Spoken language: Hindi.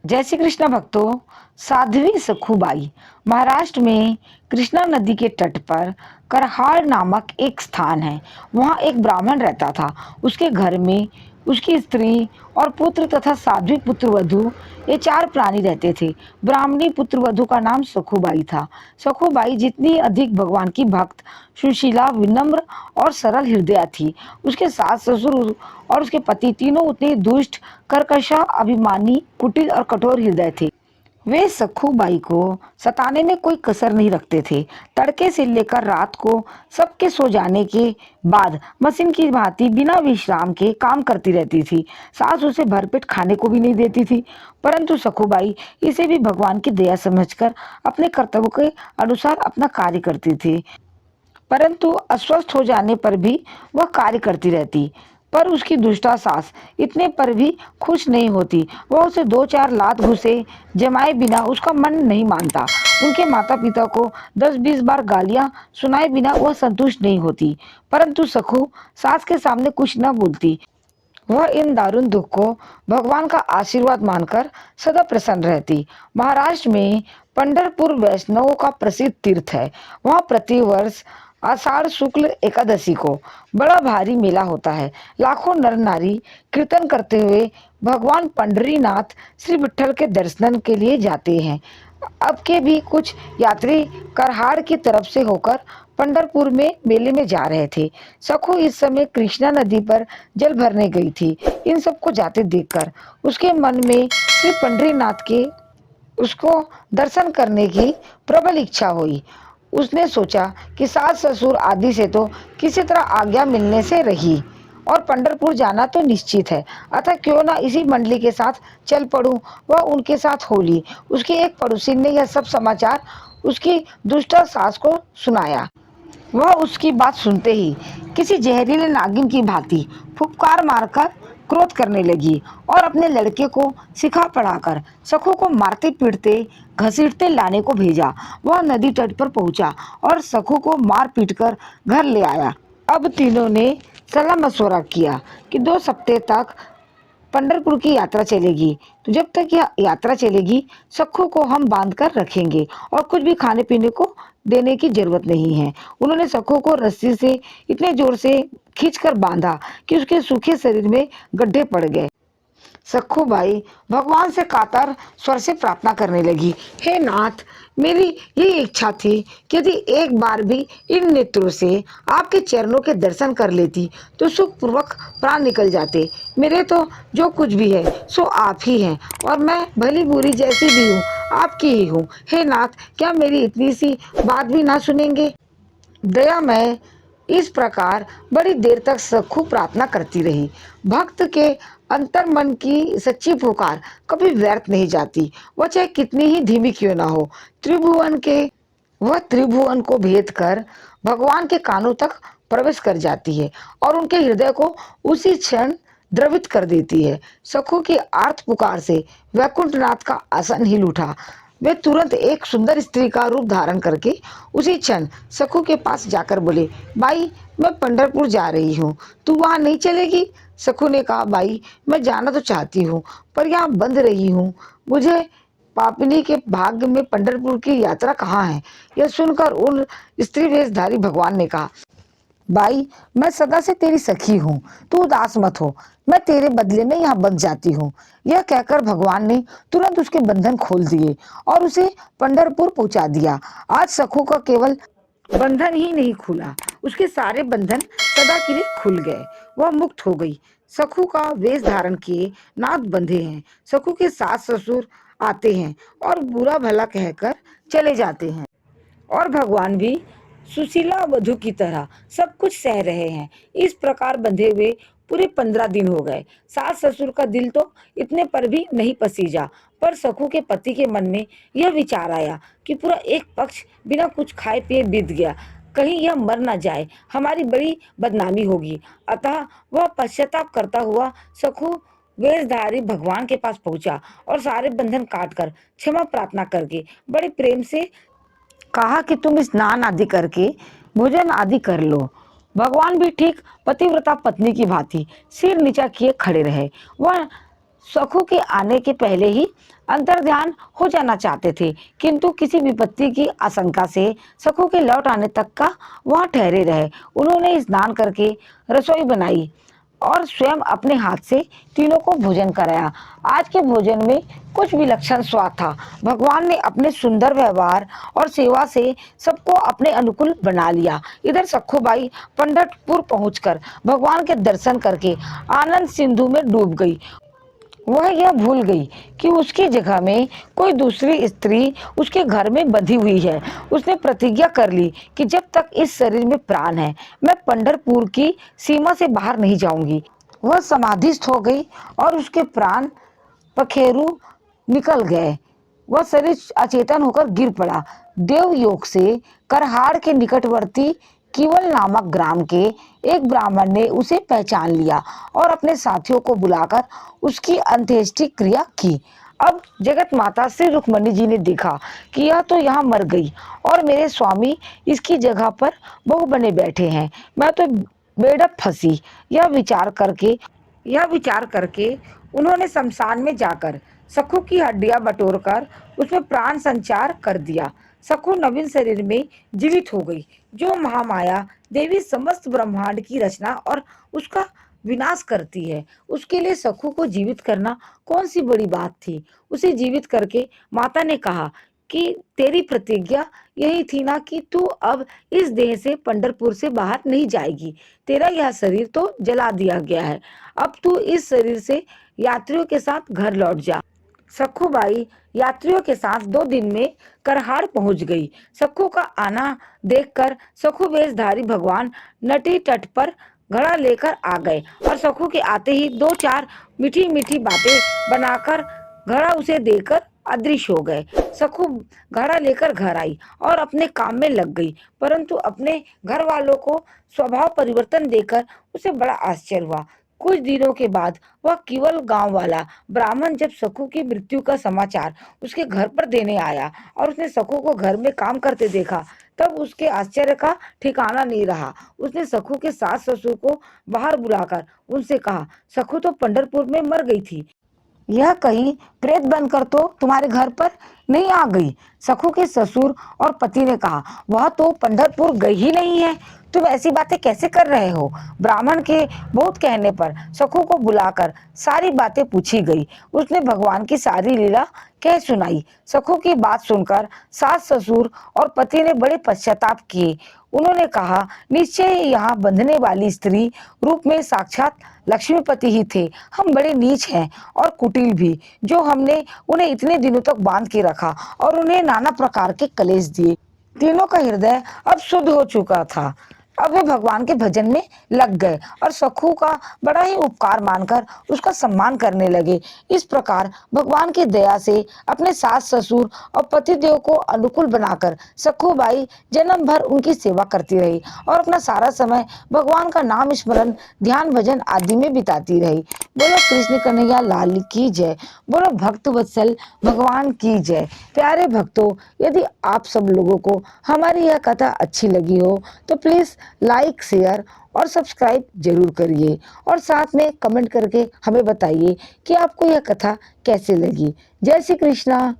जय श्री कृष्ण भक्तों। साध्वी सखुबाई महाराष्ट्र में कृष्णा नदी के तट पर करहाड़ नामक एक स्थान है। वहाँ एक ब्राह्मण रहता था। उसके घर में उसकी स्त्री और पुत्र तथा साध्वी पुत्रवधू, ये चार प्राणी रहते थे। ब्राह्मणी पुत्रवधू का नाम सखुबाई था। सखुबाई जितनी अधिक भगवान की भक्त, सुशीला, विनम्र और सरल हृदया थी। उसके सास ससुर और उसके पति तीनों उतने दुष्ट, कर्कशा, अभिमानी, कुटिल और कठोर हृदय थे। वे सखुबाई को सताने में कोई कसर नहीं रखते थे। तड़के से लेकर रात को सबके सो जाने के बाद मशीन की भांति बिना विश्राम के काम करती रहती थी। सास उसे भरपेट खाने को भी नहीं देती थी, परंतु सखुबाई इसे भी भगवान की दया समझकर अपने कर्तव्य के अनुसार अपना कार्य करती थी। परंतु अस्वस्थ हो जाने पर भी वह कार्य करती रहती। पर उसकी दुष्टा सास इतने पर भी खुश नहीं होती। वह उसे दो चार लात घुसे जमाए बिना उसका मन नहीं मानता। उनके माता पिता को 10-20 बार गालियां सुनाए बिना वह संतुष्ट नहीं होती। परंतु सखू सास के सामने कुछ न बोलती। वह इन दारुण दुख को भगवान का आशीर्वाद मानकर सदा प्रसन्न रहती। महाराष्ट्र में पंढरपुर वैष्णवों का प्रसिद्ध तीर्थ है। वहाँ प्रतिवर्ष आषाढ़ शुक्ल एकादशी को बड़ा भारी मेला होता है। लाखों नर नारी कीर्तन करते हुए भगवान पंढरीनाथ श्री विठ्ठल के दर्शन के लिए जाते हैं। अब के भी कुछ यात्री करहाड़ की तरफ से होकर पंढरपुर में मेले में जा रहे थे। सखू इस समय कृष्णा नदी पर जल भरने गई थी। इन सबको जाते देखकर उसके मन में श्री पंढरीनाथ के उसको दर्शन करने की प्रबल इच्छा हुई। उसने सोचा कि सास ससुर आदि से तो किसी तरह आज्ञा मिलने से रही और पंढरपुर जाना तो निश्चित है, अतः क्यों ना इसी मंडली के साथ चल पड़ूं। वह उनके साथ हो ली। उसकी एक पड़ोसी ने यह सब समाचार उसकी दुष्टा सास को सुनाया। वह उसकी बात सुनते ही किसी जहरीले नागिन की भांति फुफकार मारकर क्रोध करने लगी और अपने लड़के को सिखा पढ़ाकर सखू को मारते पीटते घसीटते लाने को भेजा। वह नदी तट पर पहुंचा और सखू को मार पीट कर घर ले आया। अब तीनों ने सलाह मशवरा किया कि 2 सप्ताह तक पंढरपुर की यात्रा चलेगी। तो जब तक यह यात्रा चलेगी सखू को हम बांध कर रखेंगे और कुछ भी खाने पीने को देने की जरूरत नहीं है। उन्होंने सखू को रस्सी से इतने जोर से खींचकर बांधा कि उसके सूखे शरीर में गड्ढे पड़ गए। सखूबाई भगवान से कातर स्वर से प्रार्थना करने लगी, हे नाथ, मेरी यही इच्छा थी कि यदि एक बार भी इन नेत्रों से आपके चरणों के दर्शन कर लेती तो सुखपूर्वक प्राण निकल जाते। मेरे तो जो कुछ भी है सो आप ही हैं और मैं भली बुरी जैसी भी हूँ आपकी ही हूँ। हे नाथ, क्या मेरी इतनी सी बात भी ना सुनेंगे? दया मैं इस प्रकार बड़ी देर तक सखू प्रार्थना करती रही। भक्त के अंतर मन की सच्ची पुकार कभी व्यर्थ नहीं जाती। वह चाहे कितनी ही धीमी क्यों ना हो, वह त्रिभुवन को भेद कर भगवान के कानों तक प्रवेश कर जाती है और उनके हृदय को उसी क्षण द्रवित कर देती है। सखू की आर्त पुकार से वैकुंठनाथ का आसन हिल उठा। वे तुरंत एक सुंदर स्त्री का रूप धारण करके उसी क्षण सखू के पास जाकर बोले, बाई, मैं पंढरपुर जा रही हूँ, तू वहाँ नहीं चलेगी? सखू ने कहा, बाई, मैं जाना तो चाहती हूँ पर यहाँ बंध रही हूँ। मुझे पापिनी के भाग्य में पंढरपुर की यात्रा कहाँ है? यह सुनकर उन स्त्री वेशधारी भगवान ने कहा, भाई, मैं सदा से तेरी सखी हूँ, तू उदास मत हो, मैं तेरे बदले में यहाँ बंध जाती हूँ। यह कहकर भगवान ने तुरंत उसके बंधन खोल दिए और उसे पंढरपुर पहुंचा दिया। आज सखू का केवल बंधन ही नहीं खुला, उसके सारे बंधन सदा के लिए खुल गए। वह मुक्त हो गई। सखू का वेश धारण किए नाथ बंधे हैं। सखू के सास ससुर आते हैं और बुरा भला कहकर चले जाते हैं और भगवान भी सुशीला वधु की तरह सब कुछ सह रहे हैं। इस प्रकार बंधे हुए पूरे 15 दिन हो गए। सास ससुर का दिल तो इतने पर भी नहीं पसीजा, पर सखू के पति के मन में यह विचार आया कि पूरा एक पक्ष बिना कुछ खाए पिए बीत गया, कहीं यह मर ना जाए, हमारी बड़ी बदनामी होगी। अतः वह पश्चाताप करता हुआ सखू वेशधारी भगवान के पास पहुंचा और सारे बंधन काटकर क्षमा प्रार्थना करके बड़े प्रेम से कहा कि तुम स्नान आदि करके भोजन आदि कर लो। भगवान भी ठीक पतिव्रता पत्नी की भांति सिर नीचा किए खड़े रहे। वह सखू के आने के पहले ही अंतर्ध्यान हो जाना चाहते थे, किंतु किसी विपत्ति की आशंका से सखू के लौट आने तक का वहां ठहरे रहे। उन्होंने स्नान करके रसोई बनाई और स्वयं अपने हाथ से तीनों को भोजन कराया। आज के भोजन में कुछ विलक्षण स्वाद था। भगवान ने अपने सुंदर व्यवहार और सेवा से सबको अपने अनुकूल बना लिया। इधर सखूबाई पंढरपुर पहुंचकर भगवान के दर्शन करके आनंद सिंधु में डूब गई। वह यह भूल गई कि उसकी जगह में कोई दूसरी स्त्री उसके घर में बंधी हुई है। उसने प्रतिज्ञा कर ली कि जब तक इस शरीर में प्राण है, मैं पंढरपुर की सीमा से बाहर नहीं जाऊंगी। वह समाधिस्थ हो गई और उसके प्राण पखेरु निकल गए। वह शरीर अचेतन होकर गिर पड़ा। देवयोग से करहाड़ के निकटवर्ती किवल नामक ग्राम के एक ब्राह्मण ने उसे पहचान लिया और अपने साथियों को बुलाकर उसकी अंत्येष्टि क्रिया की। अब जगत माता श्री रुक्मणी जी ने देखा कि यह तो यहाँ मर गई और मेरे स्वामी इसकी जगह पर बहू बने बैठे हैं। मैं तो बेड़ब फंसी। यह विचार करके उन्होंने शमशान में जाकर सखू की हड्डियां बटोरकर उसमें प्राण संचार कर दिया। सखू नवीन शरीर में जीवित हो गई। जो महामाया देवी समस्त ब्रह्मांड की रचना और उसका विनाश करती है, उसके लिए सखू को जीवित करना कौन सी बड़ी बात थी। उसे जीवित करके माता ने कहा कि तेरी प्रतिज्ञा यही थी ना कि तू अब इस देह से पंढरपुर से बाहर नहीं जाएगी। तेरा यह शरीर तो जला दिया गया है। अब तू इस शरीर से यात्रियों के साथ घर लौट जा। सखूबाई यात्रियों के साथ 2 दिन में करहाड़ पहुंच गई। सखू का आना देखकर सखू वेशधारी भगवान नदी तट पर घड़ा लेकर आ गए और सखू के आते ही 2-4 मीठी मीठी बातें बनाकर घड़ा उसे देकर अदृश्य हो गए। सखू घड़ा लेकर घर आई और अपने काम में लग गई, परंतु अपने घर वालों को स्वभाव परिवर्तन देखकर उसे बड़ा आश्चर्य हुआ। कुछ दिनों के बाद वह केवल गांव वाला ब्राह्मण जब सखू की मृत्यु का समाचार उसके घर पर देने आया और उसने सखू को घर में काम करते देखा, तब उसके आश्चर्य का ठिकाना नहीं रहा। उसने सखू के सास ससुर को बाहर बुलाकर उनसे कहा, सखू तो पंढरपुर में मर गई थी। यह कहीं प्रेत बनकर तो तुम्हारे घर पर नहीं आ गई। सखू के ससुर और पति ने कहा, वह तो पंढरपुर गई ही नहीं है। तुम ऐसी बातें कैसे कर रहे हो। ब्राह्मण के बहुत कहने पर सखू को बुलाकर सारी बातें पूछी गई। उसने भगवान की सारी लीला कह सुनाई। सखू की बात सुनकर सास ससुर और पति ने बड़े पश्चाताप किए। उन्होंने कहा, निश्चय ही यहाँ बंधने वाली स्त्री रूप में साक्षात लक्ष्मीपति ही थे। हम बड़े नीच हैं और कुटिल भी, जो हमने उन्हें इतने दिनों तक बांध के रखा और उन्हें नाना प्रकार के कलेश दिए। तीनों का हृदय अब शुद्ध हो चुका था। अब वे भगवान के भजन में लग गए और सखू का बड़ा ही उपकार मानकर उसका सम्मान करने लगे। इस प्रकार भगवान की दया से अपने सास ससुर और पतिदेव को अनुकूल बनाकर सखूबाई जन्म भर उनकी सेवा करती रही और अपना सारा समय भगवान का नाम स्मरण, ध्यान, भजन आदि में बिताती रही। बोलो कृष्ण कन्हैया लाल की जय। बोलो भक्त वत्सल भगवान की जय। प्यारे भक्तों, यदि आप सब लोगों को हमारी यह कथा अच्छी लगी हो तो प्लीज़ लाइक, शेयर और सब्सक्राइब जरूर करिए और साथ में कमेंट करके हमें बताइए कि आपको यह कथा कैसे लगी। जय श्री कृष्णा।